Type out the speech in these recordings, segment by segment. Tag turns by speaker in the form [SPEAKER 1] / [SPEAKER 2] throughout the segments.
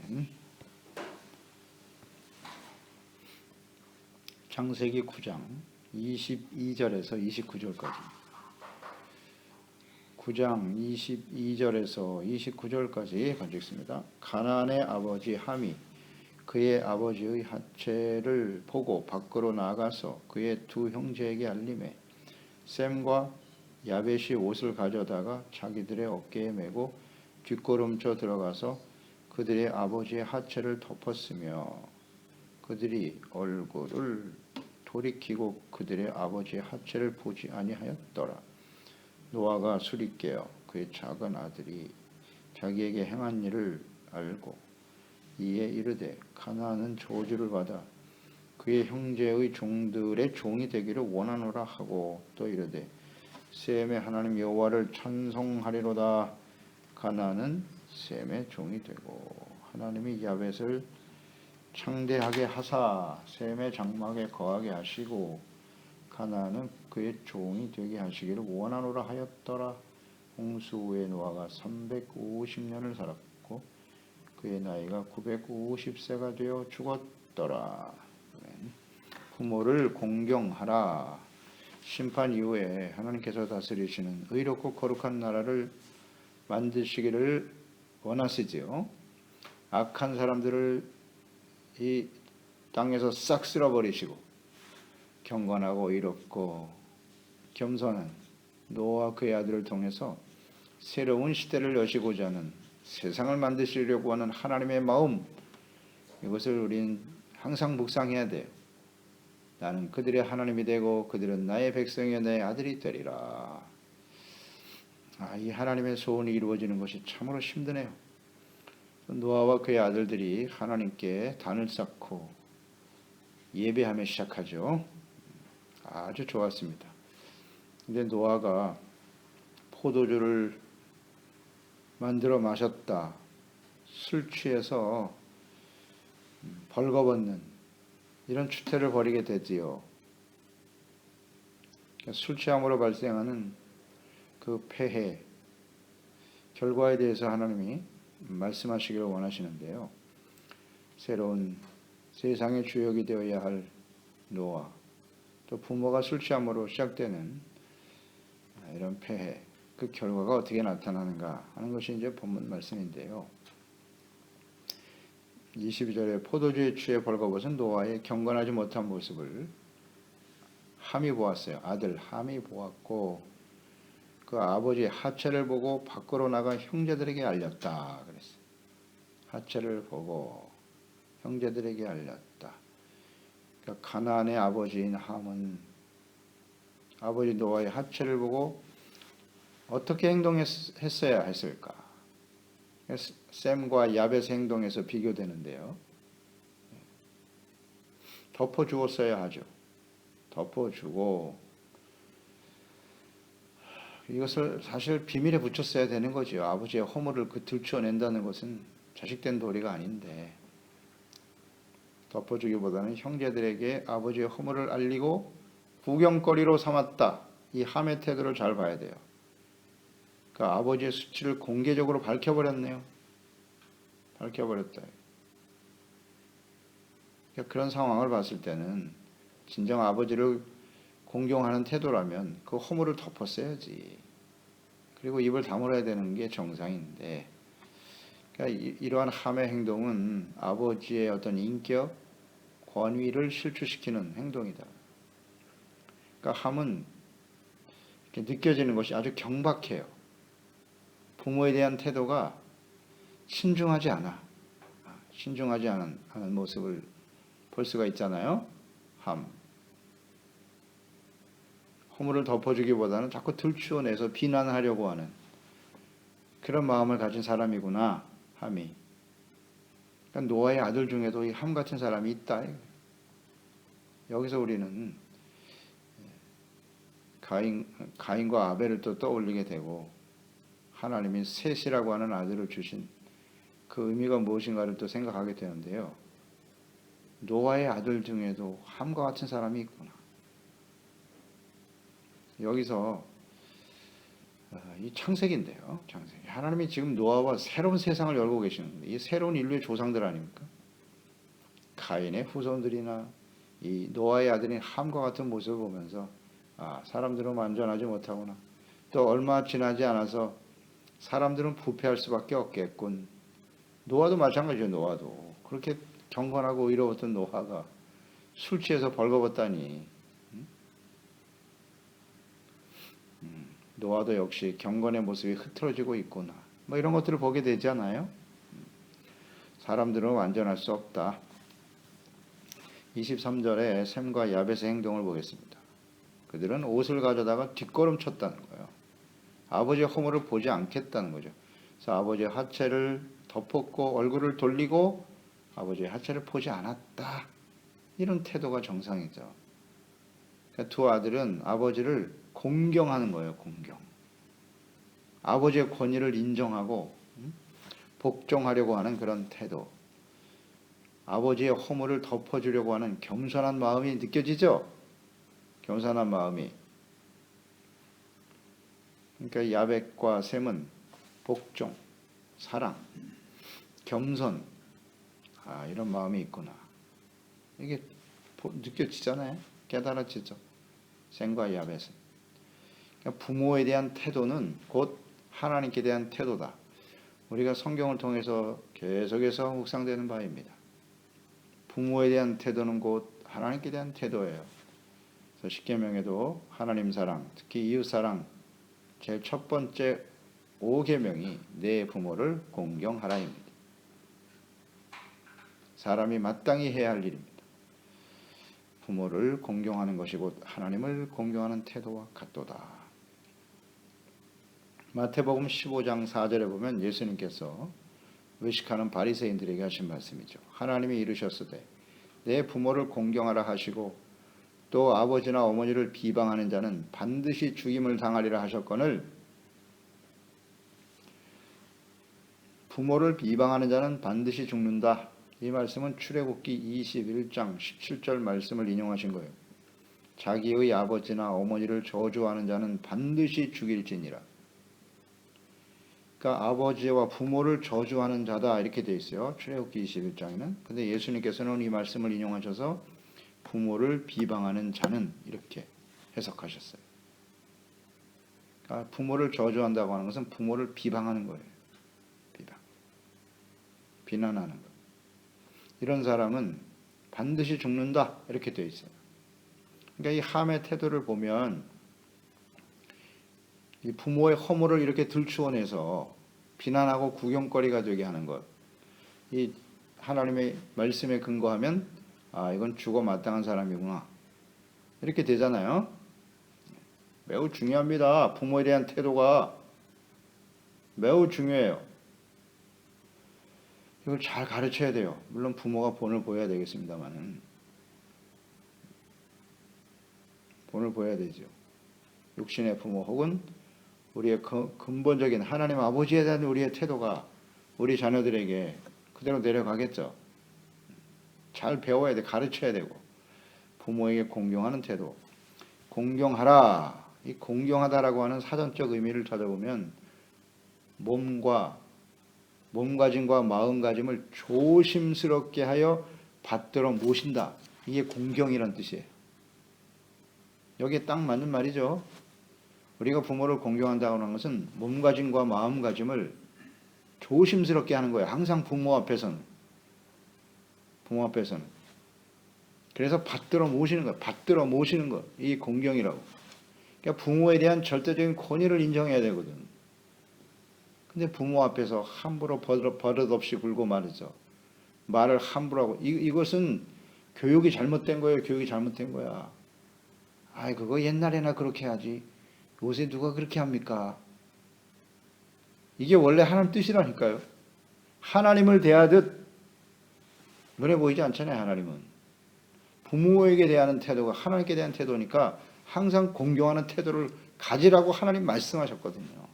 [SPEAKER 1] 아멘. 창세기 9장 22절에서 29절까지. 9장 22절에서 29절까지 같이 읽습니다. 가나안의 아버지 함이 그의 아버지의 하체를 보고 밖으로 나가서 그의 두 형제에게 알림해 셈과 야벳이 옷을 가져다가 자기들의 어깨에 메고 뒷걸음쳐 들어가서 그들의 아버지의 하체를 덮었으며 그들이 얼굴을 돌이키고 그들의 아버지의 하체를 보지 아니하였더라. 노아가 술이 깨어 그의 작은 아들이 자기에게 행한 일을 알고 이에 이르되 가나안은 저주를 받아 그의 형제의 종들의 종이 되기를 원하노라 하고 또 이르되 셈의 하나님 여호와를 찬송하리로다. 가나안은 셈의 종이 되고 하나님이 야벳을 창대하게 하사 셈의 장막에 거하게 하시고 가나안은 그의 종이 되게 하시기를 원하노라 하였더라. 홍수 후에 노아가 350년을 살았고 그의 나이가 950세가 되어 죽었더라. 부모를 공경하라. 심판 이후에 하나님께서 다스리시는 의롭고 거룩한 나라를 만드시기를 원하시지요. 악한 사람들을 이 땅에서 싹 쓸어버리시고 경건하고 의롭고 겸손한 노아와 그의 아들을 통해서 새로운 시대를 여시고자 하는 세상을 만드시려고 하는 하나님의 마음, 이것을 우리는 항상 묵상해야 돼요. 나는 그들의 하나님이 되고 그들은 나의 백성이여 내 아들이 되리라. 이 하나님의 소원이 이루어지는 것이 참으로 힘드네요. 노아와 그의 아들들이 하나님께 단을 쌓고 예배하며 시작하죠. 아주 좋았습니다. 근데 노아가 포도주를 만들어 마셨다, 술 취해서 벌거벗는 이런 추태를 벌이게 되지요. 술 취함으로 발생하는 그 폐해 결과에 대해서 하나님이 말씀하시기를 원하시는데요. 새로운 세상의 주역이 되어야 할 노아, 또 부모가 술 취함으로 시작되는 이런 폐해, 그 결과가 어떻게 나타나는가 하는 것이 이제 본문 말씀인데요. 22절에 포도주에 취해 벌거벗은 노아의 경건하지 못한 모습을 함이 보았어요. 아들 함이 보았고 그 아버지의 하체를 보고 밖으로 나가 형제들에게 알렸다 그랬어요. 하체를 보고 형제들에게 알렸다. 그러니까 가나안의 아버지인 함은 아버지 노아의 하체를 보고 어떻게 행동했어야 했을까? 셈과 야벳의 행동에서 비교되는데요. 덮어주었어야 하죠. 덮어주고 이것을 사실 비밀에 붙였어야 되는 거죠. 아버지의 허물을 들추어낸다는 것은 자식된 도리가 아닌데 덮어주기보다는 형제들에게 아버지의 허물을 알리고 구경거리로 삼았다. 이 함의 태도를 잘 봐야 돼요. 그러니까 아버지의 수치를 공개적으로 밝혀버렸네요. 밝혀버렸다. 그러니까 그런 상황을 봤을 때는 진정 아버지를 공경하는 태도라면 그 허물을 덮었어야지. 그리고 입을 다물어야 되는 게 정상인데, 그러니까 이러한 함의 행동은 아버지의 어떤 인격, 권위를 실추시키는 행동이다. 그러니까 함은 느껴지는 것이 아주 경박해요. 부모에 대한 태도가 신중하지 않아. 신중하지 않은 모습을 볼 수가 있잖아요. 함. 허물을 덮어주기보다는 자꾸 들추어내서 비난하려고 하는 그런 마음을 가진 사람이구나, 함이. 그러니까 노아의 아들 중에도 이 함 같은 사람이 있다. 여기서 우리는 가인과 아벨을 또 떠올리게 되고 하나님이 셋이라고 하는 아들을 주신 그 의미가 무엇인가를 또 생각하게 되는데요. 노아의 아들 중에도 함과 같은 사람이 있구나. 여기서 이 창세기인데요. 창세기. 하나님이 지금 노아와 새로운 세상을 열고 계시는데 이 새로운 인류의 조상들 아닙니까? 가인의 후손들이나 이 노아의 아들인 함과 같은 모습을 보면서 사람들은 완전하지 못하구나. 또 얼마 지나지 않아서 사람들은 부패할 수밖에 없겠군. 노아도 마찬가지죠. 노아도 그렇게 경건하고 의로웠던 노아가 술 취해서 벌거벗다니. 노아도 역시 경건의 모습이 흐트러지고 있구나. 뭐 이런 것들을 보게 되지 않아요? 사람들은 완전할 수 없다. 23절에 셈과 야벳의 행동을 보겠습니다. 그들은 옷을 가져다가 뒷걸음쳤다는 거예요. 아버지의 허물을 보지 않겠다는 거죠. 그래서 아버지의 하체를 덮었고 얼굴을 돌리고 아버지의 하체를 보지 않았다. 이런 태도가 정상이죠. 그러니까 두 아들은 아버지를 공경하는 거예요. 공경. 아버지의 권위를 인정하고 복종하려고 하는 그런 태도. 아버지의 허물을 덮어주려고 하는 겸손한 마음이 느껴지죠? 겸손한 마음이. 그러니까 야벳과 셈은 복종, 사랑, 겸손, 이런 마음이 있구나. 이게 느껴지잖아요. 깨달아지죠. 셈과 야벳은. 그러니까 부모에 대한 태도는 곧 하나님께 대한 태도다. 우리가 성경을 통해서 계속해서 묵상되는 바입니다. 부모에 대한 태도는 곧 하나님께 대한 태도예요. 그래서 십계명에도 하나님 사랑, 특히 이웃 사랑, 제일 첫 번째 5계명이 내 부모를 공경하라입니다. 사람이 마땅히 해야 할 일입니다. 부모를 공경하는 것이 곧 하나님을 공경하는 태도와 같도다. 마태복음 15장 4절에 보면 예수님께서 외식하는 바리새인들에게 하신 말씀이죠. 하나님이 이르셨으되 내 부모를 공경하라 하시고 또 아버지나 어머니를 비방하는 자는 반드시 죽임을 당하리라 하셨거늘 부모를 비방하는 자는 반드시 죽는다. 이 말씀은 출애굽기 21장 17절 말씀을 인용하신 거예요. 자기의 아버지나 어머니를 저주하는 자는 반드시 죽일지니라. 그러니까 아버지와 부모를 저주하는 자다 이렇게 되어 있어요. 출애굽기 21장에는. 근데 예수님께서는 이 말씀을 인용하셔서 부모를 비방하는 자는 이렇게 해석하셨어요. 그러니까 부모를 저주한다고 하는 것은 부모를 비방하는 거예요. 비방. 비난하는 것. 이런 사람은 반드시 죽는다 이렇게 되어 있어요. 그러니까 이 함의 태도를 보면 이 부모의 허물을 이렇게 들추어내서 비난하고 구경거리가 되게 하는 것. 이 하나님의 말씀에 근거하면 이건 죽어 마땅한 사람이구나. 이렇게 되잖아요. 매우 중요합니다. 부모에 대한 태도가 매우 중요해요. 이걸 잘 가르쳐야 돼요. 물론 부모가 본을 보여야 되겠습니다만은 본을 보여야 되죠. 육신의 부모 혹은 우리의 근본적인 하나님 아버지에 대한 우리의 태도가 우리 자녀들에게 그대로 내려가겠죠. 잘 배워야 돼. 가르쳐야 되고 부모에게 공경하는 태도. 공경하라. 이 공경하다라고 하는 사전적 의미를 찾아보면 몸가짐과 마음가짐을 조심스럽게 하여 받들어 모신다. 이게 공경이란 뜻이에요. 여기에 딱 맞는 말이죠. 우리가 부모를 공경한다고 하는 것은 몸가짐과 마음가짐을 조심스럽게 하는 거예요. 항상 부모 앞에서는. 그래서 받들어 모시는 거예요. 받들어 모시는 것. 이 공경이라고. 그러니까 부모에 대한 절대적인 권위를 인정해야 되거든. 근데 부모 앞에서 함부로 버릇없이 굴고 말이죠. 말을 함부로 하고. 이것은 교육이 잘못된 거예요. 교육이 잘못된 거야. 그거 옛날에나 그렇게 하지. 요새 누가 그렇게 합니까? 이게 원래 하나님 뜻이라니까요. 하나님을 대하듯 눈에 보이지 않잖아요. 하나님은. 부모에게 대하는 태도가 하나님께 대한 태도니까 항상 공경하는 태도를 가지라고 하나님 말씀하셨거든요.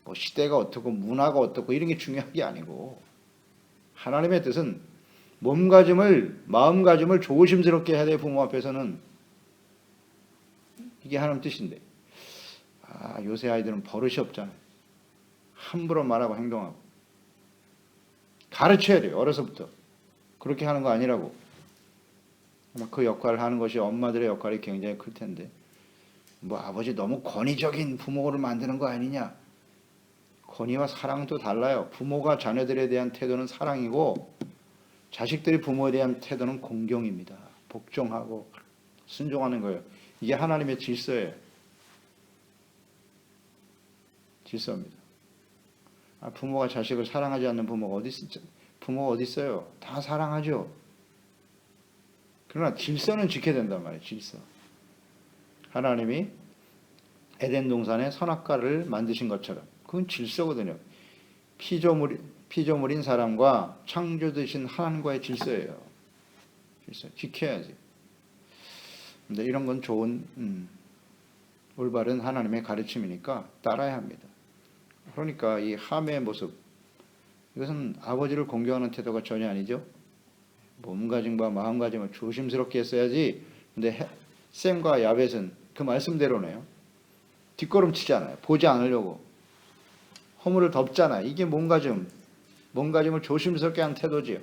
[SPEAKER 1] 뭐 시대가 어떻고 문화가 어떻고 이런 게 중요한 게 아니고 하나님의 뜻은 몸가짐을 마음가짐을 조심스럽게 해야 돼. 부모 앞에서는. 이게 하나님 뜻인데 요새 아이들은 버릇이 없잖아요. 함부로 말하고 행동하고. 가르쳐야 돼요. 어려서부터. 그렇게 하는 거 아니라고. 아마 그 역할을 하는 것이 엄마들의 역할이 굉장히 클 텐데 뭐 아버지 너무 권위적인 부모를 만드는 거 아니냐. 권위와 사랑은 또 달라요. 부모가 자녀들에 대한 태도는 사랑이고 자식들이 부모에 대한 태도는 공경입니다. 복종하고 순종하는 거예요. 이게 하나님의 질서예요. 질서입니다. 부모가 자식을 사랑하지 않는 부모가 어디 있어요? 다 사랑하죠. 그러나 질서는 지켜야 된단 말이에요. 질서. 하나님이 에덴 동산에 선악과를 만드신 것처럼 그건 질서거든요. 피조물인 사람과 창조되신 하나님과의 질서예요. 질서 지켜야지. 근데 이런 건 좋은 올바른 하나님의 가르침이니까 따라야 합니다. 그러니까 이 함의 모습 이것은 아버지를 공경하는 태도가 전혀 아니죠. 몸가짐과 마음가짐을 조심스럽게 했어야지. 근데 셈과 야벳은 그 말씀대로네요. 뒷걸음치잖아요. 보지 않으려고. 허물을 덮잖아요. 이게 몸가짐을 조심스럽게 한 태도지요.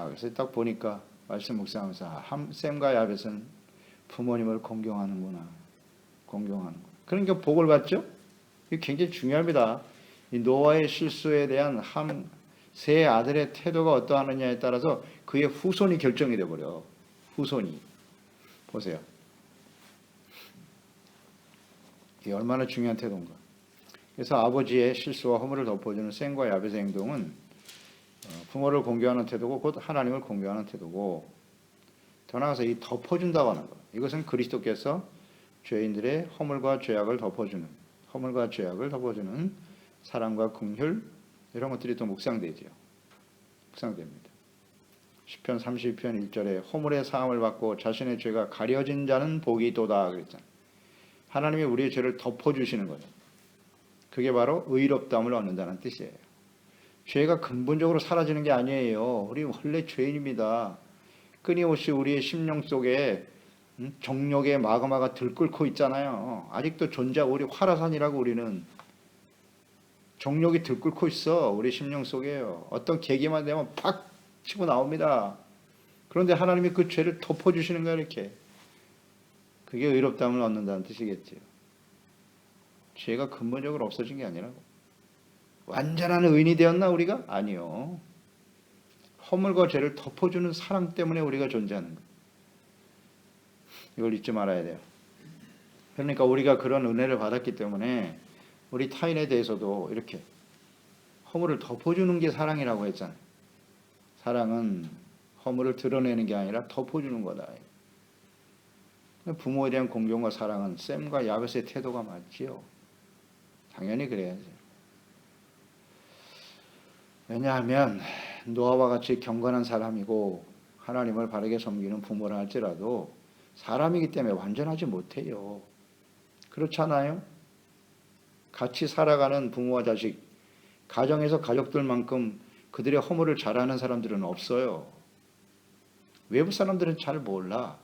[SPEAKER 1] 그래서 딱 보니까 말씀 묵상하면서 셈과 야벳은 부모님을 공경하는구나. 그러니까 복을 받죠. 이게 굉장히 중요합니다. 이 노아의 실수에 대한 세 아들의 태도가 어떠하느냐에 따라서 그의 후손이 결정이 돼버려. 후손이. 보세요. 이게 얼마나 중요한 태도인가. 그래서 아버지의 실수와 허물을 덮어주는 셈과 야벳의 행동은 부모를 공경하는 태도고 곧 하나님을 공경하는 태도고 더 나아가서 이 덮어준다고 하는 것. 이것은 그리스도께서 죄인들의 허물과 죄악을 덮어주는 사랑과 긍휼 이런 것들이 또 묵상됩니다. 시편 32편 1절에 허물의 사함을 받고 자신의 죄가 가려진 자는 복이 있도다 그랬잖아요. 하나님이 우리의 죄를 덮어주시는 거죠. 그게 바로 의롭다함을 얻는다는 뜻이에요. 죄가 근본적으로 사라지는 게 아니에요. 우리 원래 죄인입니다. 끊임없이 우리의 심령 속에 정욕의 마그마가 들끓고 있잖아요. 아직도 존재하고 우리 화라산이라고 우리는 정욕이 들끓고 있어. 우리 심령 속에요. 어떤 계기만 되면 팍 치고 나옵니다. 그런데 하나님이 그 죄를 덮어주시는 거예요. 이렇게. 그게 의롭다함을 얻는다는 뜻이겠지요. 죄가 근본적으로 없어진 게 아니라고. 완전한 의인이 되었나 우리가? 아니요. 허물과 죄를 덮어주는 사랑 때문에 우리가 존재하는 거예요. 이걸 잊지 말아야 돼요. 그러니까 우리가 그런 은혜를 받았기 때문에 우리 타인에 대해서도 이렇게 허물을 덮어주는 게 사랑이라고 했잖아요. 사랑은 허물을 드러내는 게 아니라 덮어주는 거다. 부모에 대한 공경과 사랑은 셈과 야벳의 태도가 맞지요. 당연히 그래야죠. 왜냐하면 노아와 같이 경건한 사람이고 하나님을 바르게 섬기는 부모라 할지라도 사람이기 때문에 완전하지 못해요. 그렇잖아요? 같이 살아가는 부모와 자식, 가정에서 가족들만큼 그들의 허물을 잘 아는 사람들은 없어요. 외부 사람들은 잘 몰라.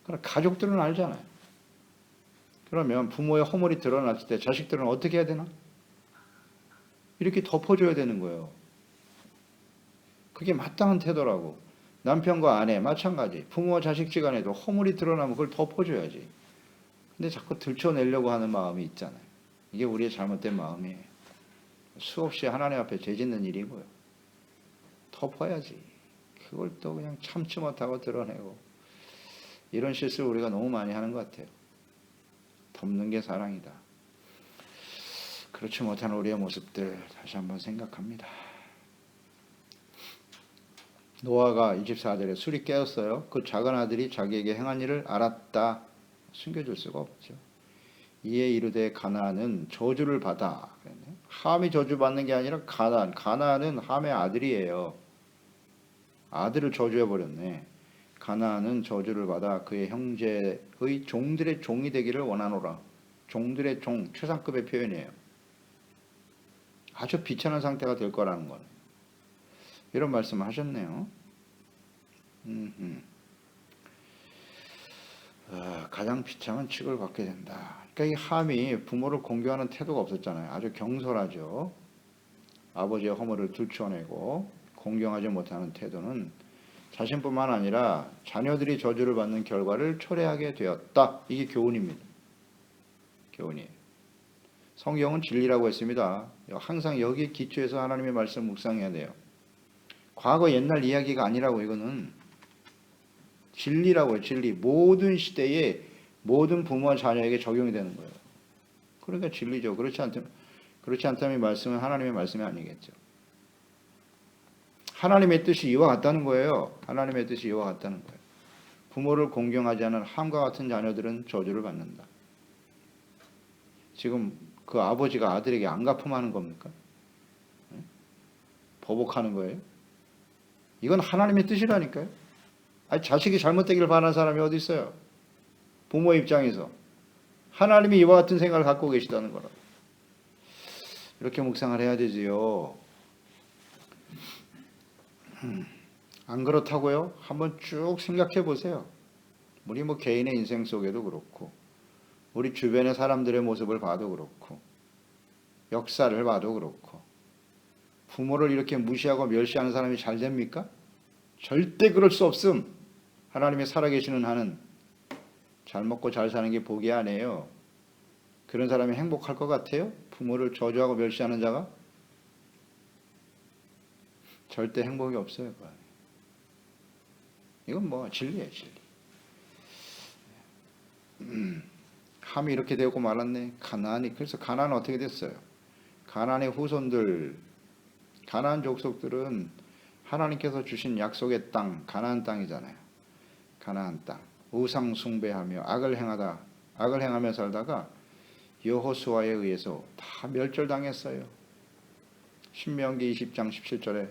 [SPEAKER 1] 그러나 가족들은 알잖아요. 그러면 부모의 허물이 드러났을 때 자식들은 어떻게 해야 되나? 이렇게 덮어줘야 되는 거예요. 그게 마땅한 태도라고. 남편과 아내 마찬가지. 부모와 자식 지간에도 허물이 드러나면 그걸 덮어줘야지. 근데 자꾸 들춰내려고 하는 마음이 있잖아요. 이게 우리의 잘못된 마음이에요. 수없이 하나님 앞에 죄짓는 일이고요. 덮어야지. 그걸 또 그냥 참지 못하고 드러내고. 이런 실수를 우리가 너무 많이 하는 것 같아요. 덮는 게 사랑이다. 그렇지 못한 우리의 모습들 다시 한번 생각합니다. 노아가 24절에 술이 깨었어요. 그 작은 아들이 자기에게 행한 일을 알았다. 숨겨줄 수가 없죠. 이에 이르되 가나안은 저주를 받아. 함이 저주받는 게 아니라 가나안은 함의 아들이에요. 아들을 저주해버렸네. 가나안은 저주를 받아 그의 형제의 종들의 종이 되기를 원하노라. 종들의 종, 최상급의 표현이에요. 아주 비천한 상태가 될 거라는 건. 이런 말씀을 하셨네요. 가장 비참한 취급을 받게 된다. 그러니까 이 함이 부모를 공경하는 태도가 없었잖아요. 아주 경솔하죠. 아버지의 허물을 들추어내고 공경하지 못하는 태도는 자신뿐만 아니라 자녀들이 저주를 받는 결과를 초래하게 되었다. 이게 교훈입니다. 교훈이에요. 성경은 진리라고 했습니다. 항상 여기에 기초해서 하나님의 말씀 묵상해야 돼요. 과거 옛날 이야기가 아니라고. 이거는 진리라고 해요. 진리. 모든 시대에 모든 부모와 자녀에게 적용이 되는 거예요. 그러니까 진리죠. 그렇지 않다면 이 말씀은 하나님의 말씀이 아니겠죠. 하나님의 뜻이 이와 같다는 거예요. 하나님의 뜻이 이와 같다는 거예요. 부모를 공경하지 않은 함과 같은 자녀들은 저주를 받는다. 지금 그 아버지가 아들에게 안갚음하는 겁니까? 보복하는 거예요? 이건 하나님의 뜻이라니까요. 아니, 자식이 잘못되기를 바라는 사람이 어디 있어요? 부모 입장에서 하나님이 이와 같은 생각을 갖고 계시다는 거라. 이렇게 묵상을 해야 되지요. 안 그렇다고요? 한번 쭉 생각해 보세요. 우리 개인의 인생 속에도 그렇고, 우리 주변의 사람들의 모습을 봐도 그렇고, 역사를 봐도 그렇고, 부모를 이렇게 무시하고 멸시하는 사람이 잘 됩니까? 절대 그럴 수 없음. 하나님이 살아계시는 한은 잘 먹고 잘 사는 게 복이 아니에요. 그런 사람이 행복할 것 같아요? 부모를 저주하고 멸시하는 자가? 절대 행복이 없어요. 이건 진리예요, 진리. 함이 이렇게 되고 말았네. 그래서 가나안은 어떻게 됐어요? 가나안의 후손들, 가나안 족속들은 하나님께서 주신 약속의 땅, 가나안 땅이잖아요. 가나안 땅. 우상 숭배하며 악을 행하며 살다가 여호수아에 의해서 다 멸절당했어요. 신명기 20장 17절에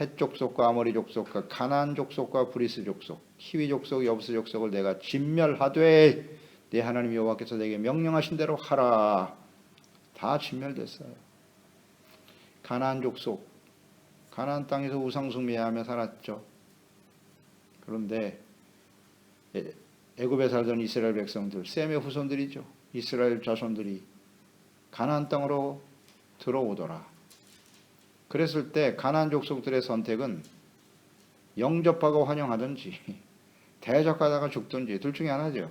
[SPEAKER 1] 헷 족속과 아모리 족속과 가나안 족속과 브리스 족속, 히위 족속, 여부스 족속을 내가 진멸하되 내 하나님 여호와께서 내게 명령하신 대로 하라. 다 진멸됐어요. 가나안 족속, 가나안 땅에서 우상 숭배하며 살았죠. 그런데 애굽에 살던 이스라엘 백성들, 셈의 후손들이죠. 이스라엘 자손들이 가나안 땅으로 들어오더라. 그랬을 때 가나안 족속들의 선택은 영접하고 환영하든지 대적하다가 죽든지 둘 중에 하나죠.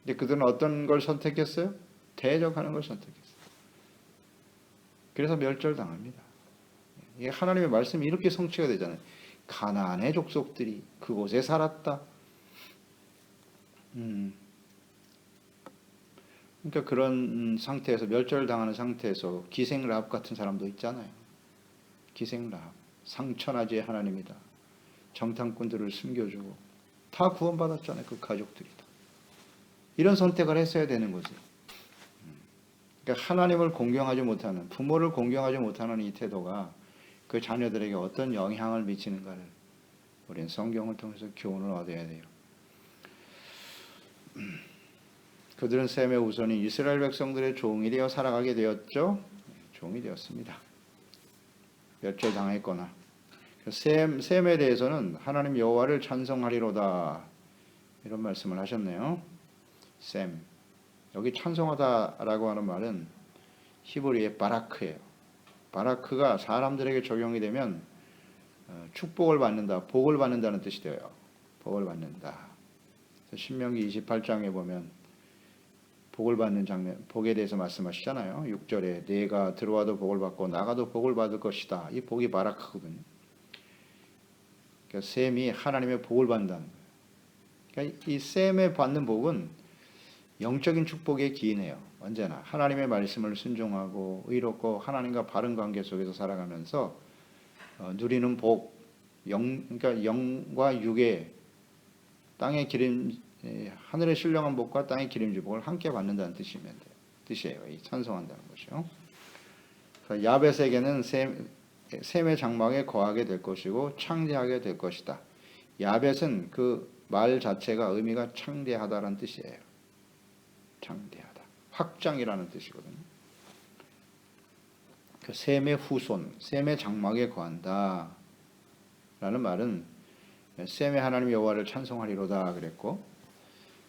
[SPEAKER 1] 근데 그들은 어떤 걸 선택했어요? 대적하는 걸 선택했어요. 그래서 멸절당합니다. 이게 하나님의 말씀이 이렇게 성취가 되잖아요. 가나안의 족속들이 그곳에 살았다. 그러니까 그런 상태에서 멸절당하는 상태에서 기생라합 같은 사람도 있잖아요. 기생라합, 상천하지의 하나님이다. 정탐꾼들을 숨겨주고 다 구원받았잖아요. 그 가족들이 다. 이런 선택을 했어야 되는 거죠. 그러니까 하나님을 공경하지 못하는, 부모를 공경하지 못하는 이 태도가 그 자녀들에게 어떤 영향을 미치는가를 우리는 성경을 통해서 교훈을 얻어야 돼요. 그들은 셈의 후손인 이스라엘 백성들의 종이 되어 살아가게 되었죠. 종이 되었습니다. 멸절당했거나. 셈에 대해서는 하나님 여호와를 찬송하리로다 이런 말씀을 하셨네요. 셈. 여기 찬송하다라고 하는 말은 히브리의 바라크예요. 바라크가 사람들에게 적용이 되면 축복을 받는다, 복을 받는다는 뜻이 돼요. 복을 받는다. 신명기 28장에 보면 복을 받는 장면, 복에 대해서 말씀하시잖아요. 6절에 내가 들어와도 복을 받고 나가도 복을 받을 것이다. 이 복이 바라크거든요. 그러니까 셈이 하나님의 복을 받는다는 거예요. 그러니까 이 셈에 받는 복은 영적인 축복에 기인해요. 언제나 하나님의 말씀을 순종하고 의롭고 하나님과 바른 관계 속에서 살아가면서 누리는 복, 그러니까 영과 육의 땅의 기름, 하늘의 신령한 복과 땅의 기름진 복을 함께 받는다는 뜻이에요. 이 찬송한다는 것이요. 야벳에게는 셈의 장막에 거하게 될 것이고 창대하게 될 것이다. 야벳은 그 말 자체가 의미가 창대하다라는 뜻이에요. 창대하다. 확장이라는 뜻이거든요. 그 셈의 후손, 셈의 장막에 거한다. 라는 말은 셈의 하나님 여호와를 찬송하리로다 그랬고,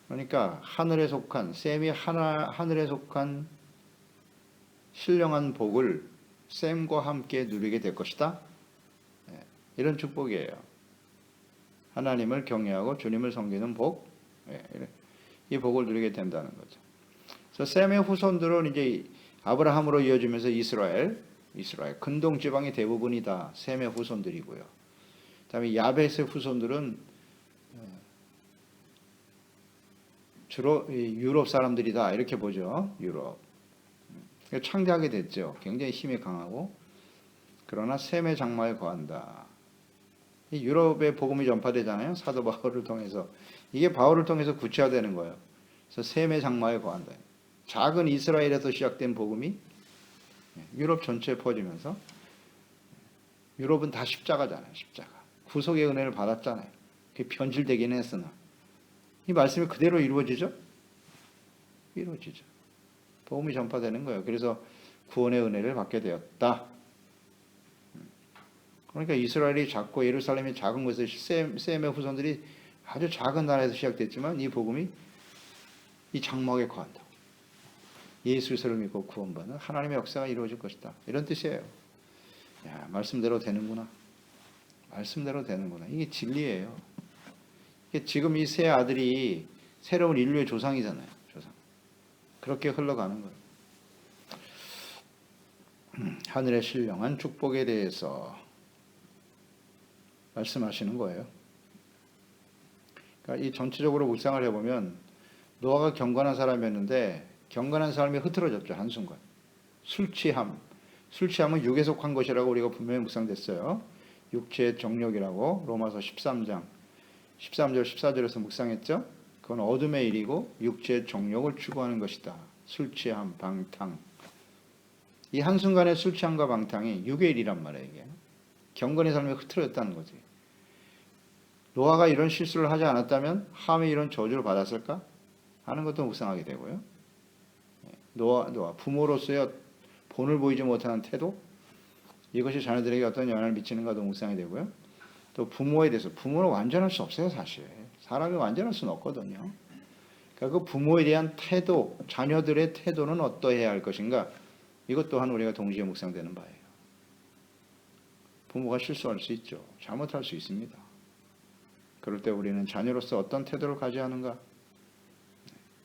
[SPEAKER 1] 그러니까 하늘에 속한 셈이 하늘에 속한 신령한 복을 셈과 함께 누리게 될 것이다. 이런 축복이에요. 하나님을 경외하고 주님을 섬기는 복, 이 복을 누리게 된다는 거죠. 그래서 셈의 후손들은 이제 아브라함으로 이어지면서 이스라엘 근동 지방의 대부분이 다 셈의 후손들이고요. 그다음에 야벳의 후손들은 주로 유럽 사람들이다 이렇게 보죠. 유럽. 창대하게 됐죠. 굉장히 힘이 강하고 그러나 셈의 장마에 거한다. 이 유럽에 복음이 전파되잖아요. 사도 바울을 통해서. 이게 바울을 통해서 구체화되는 거예요. 그래서 셈의 장마에 거한다. 작은 이스라엘에서 시작된 복음이 유럽 전체에 퍼지면서 유럽은 다 십자가잖아요. 십자가. 구속의 은혜를 받았잖아요. 그게 변질되긴 했으나 이 말씀이 그대로 이루어지죠? 이루어지죠. 복음이 전파되는 거예요. 그래서 구원의 은혜를 받게 되었다. 그러니까 이스라엘이 작고 예루살렘이 작은 곳에서 셈의 후손들이 아주 작은 나라에서 시작됐지만 이 복음이 이 장막에 거한다. 예수를 믿고 구원받는 하나님의 역사가 이루어질 것이다. 이런 뜻이에요. 야, 말씀대로 되는구나. 말씀대로 되는구나. 이게 진리예요. 이게 지금 이 세 아들이 새로운 인류의 조상이잖아요. 조상. 그렇게 흘러가는 거예요. 하늘의 신령한 축복에 대해서 말씀하시는 거예요. 그러니까 이 전체적으로 묵상을 해보면 노아가 경건한 사람이었는데 경건한 사람이 흐트러졌죠. 한순간. 술취함은 육에 속한 것이라고 우리가 분명히 묵상됐어요. 육체의 정욕이라고 로마서 13장 13절 14절에서 묵상했죠. 그건 어둠의 일이고 육체의 정욕을 추구하는 것이다. 술취함, 방탕. 이 한순간의 술취함과 방탕이 육의 일이란 말이에요. 이게. 경건의 삶이 흐트러졌다는 거지. 노아가 이런 실수를 하지 않았다면 함이 이런 저주를 받았을까? 하는 것도 묵상하게 되고요. 노아 부모로서의 본을 보이지 못하는 태도, 이것이 자녀들에게 어떤 영향을 미치는가도 묵상이 되고요. 또 부모에 대해서, 부모는 완전할 수 없어요. 사실 사람이 완전할 수는 없거든요. 그러니까 그 부모에 대한 태도, 자녀들의 태도는 어떠해야 할 것인가, 이것 또한 우리가 동시에 묵상되는 바예요. 부모가 실수할 수 있죠. 잘못할 수 있습니다. 그럴 때 우리는 자녀로서 어떤 태도를 가져야 하는가?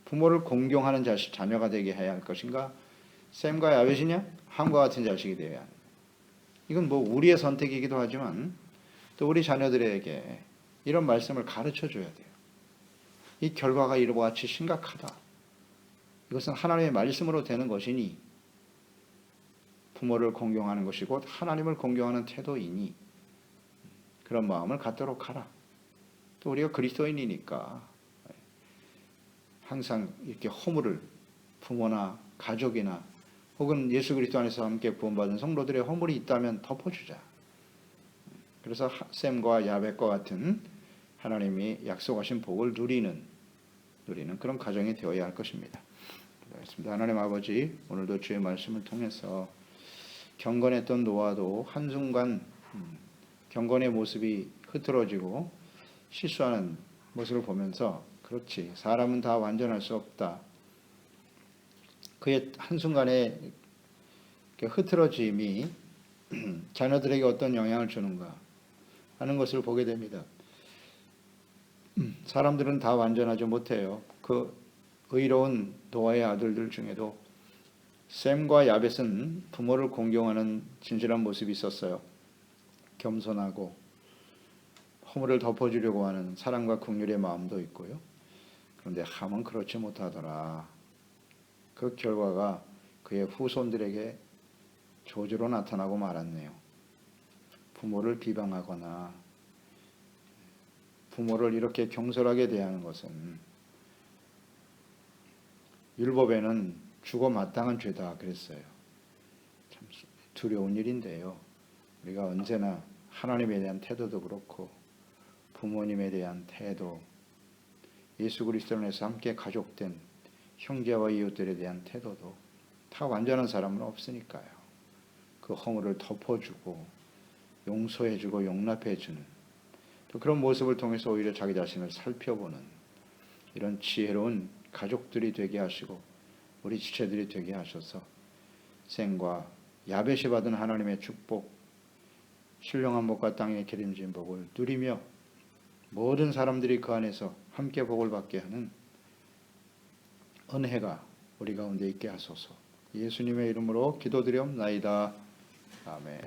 [SPEAKER 1] 부모를 공경하는 자녀가 되게 해야 할 것인가? 셈과 야벳이냐? 함과 같은 자식이 되어야 하는. 이건 뭐 우리의 선택이기도 하지만 또 우리 자녀들에게 이런 말씀을 가르쳐 줘야 돼요. 이 결과가 이와 같이 심각하다. 이것은 하나님의 말씀으로 되는 것이니 부모를 공경하는 것이 곧 하나님을 공경하는 태도이니 그런 마음을 갖도록 하라. 또 우리가 그리스도인이니까 항상 이렇게 허물을 부모나 가족이나 혹은 예수 그리스도 안에서 함께 구원받은 성도들의 허물이 있다면 덮어주자. 그래서 셈과 야벳과 같은 하나님이 약속하신 복을 누리는 그런 가정이 되어야 할 것입니다. 기도하겠습니다. 하나님 아버지, 오늘도 주의 말씀을 통해서 경건했던 노아도 한순간 경건의 모습이 흐트러지고 실수하는 모습을 보면서 그렇지, 사람은 다 완전할 수 없다. 그의 한순간의 흐트러짐이 자녀들에게 어떤 영향을 주는가 하는 것을 보게 됩니다. 사람들은 다 완전하지 못해요. 그 의로운 노아의 아들들 중에도 셈과 야벳은 부모를 공경하는 진실한 모습이 있었어요. 겸손하고 허물을 덮어주려고 하는 사랑과 긍휼의 마음도 있고요. 그런데 함은 그렇지 못하더라. 그 결과가 그의 후손들에게 저주로 나타나고 말았네요. 부모를 비방하거나 부모를 이렇게 경솔하게 대하는 것은 율법에는 죽어 마땅한 죄다 그랬어요. 참 두려운 일인데요. 우리가 언제나 하나님에 대한 태도도 그렇고 부모님에 대한 태도, 예수 그리스도 안에서 함께 가족된 형제와 이웃들에 대한 태도도 다 완전한 사람은 없으니까요. 그 허물을 덮어주고 용서해주고 용납해주는 또 그런 모습을 통해서 오히려 자기 자신을 살펴보는 이런 지혜로운 가족들이 되게 하시고 우리 지체들이 되게 하셔서 생과 야벳이 받은 하나님의 축복, 신령한 복과 땅에 기름진 복을 누리며 모든 사람들이 그 안에서 함께 복을 받게 하는 은혜가 우리 가운데 있게 하소서. 예수님의 이름으로 기도드리옵나이다. 아멘.